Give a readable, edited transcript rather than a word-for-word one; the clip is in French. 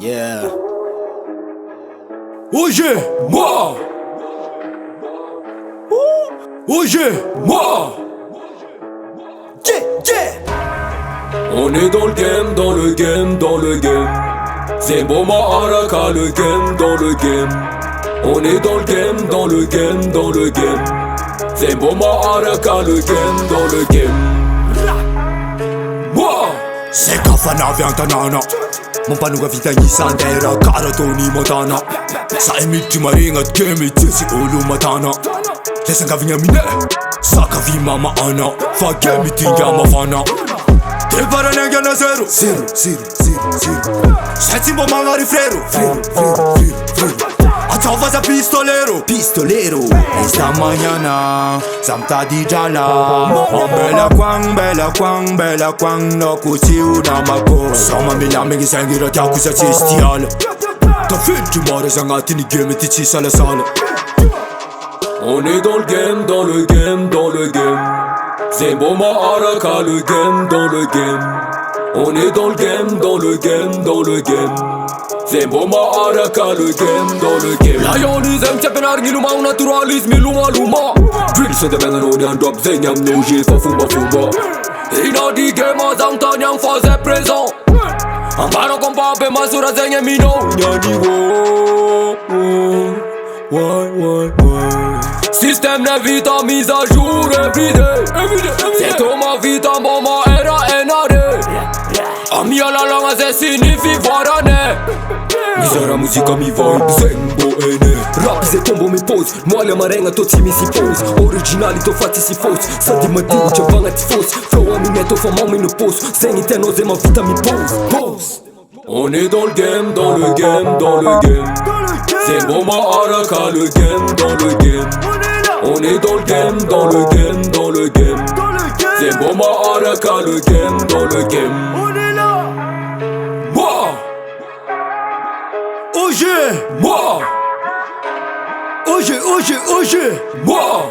Yeah. Oje, moi. Oje, moi. Yeah, yeah. On est dans le game, dans le game, dans le game. C'est Boma Araka, le game, dans le game. On est dans le game, dans le game, dans le game. C'est Boma Araka, le game, dans le game. Moi. C'est kafana vyantanana. Mumpanuga vitani sandera karatoni motana. Sa emiti maringat kemiti si ulu matana. Lesanga vinyamine saka vimama ana. Fa kemiti yama fana. Tepara nega na zero. Zero, zero, zero, zero. Setimbo mangari frero. Frero, frero, frero, frero. Atavas a pistolero. Pistolero. Esta mañana Samta di jala. Bella kwang no kusi una mako. Sama mila mengi sangira takusa chistiala. Ta fait du mare zangatini game tichi sala sala. On est dans le game, dans le game, dans le game. C'est Boma Araka, le game, dans le game. On est dans le game, dans le game, dans le game. C'est Boma Araka, le game, dans le game. Lionism, Chapenar, Giluma, Naturalisme, Luma, Luma. Drill, c'est des menons, on drop, Zenyam, Noji, Fafuma, Fuma. Ina di game, Zangtanyang, faisait présent. Amparo, Compape, Masura, Zenyam, Mino, Nyani, Why. Système de vita mise à jour everyday. C'est Thomas vita Boma era NAD. Ami alla langue se signifie varane. Misera musica mi vibe Zembo ene. Rap se combo mi pose. Moale marenga toți mi si pose. Originali to fatti si fos. Sa di mătiu ce vanga ti fos. Flow mi neto fa mami no pos. Zenite no zema vita mi pose. On est dans le game, dans le game, dans le game. C'est Boma Araka, le game, dans le game. On est dans le game, dans le game, dans le game. C'est Boma Araka, le game, dans le game. On est là. Moi. Oje, Moi. oje. Moi.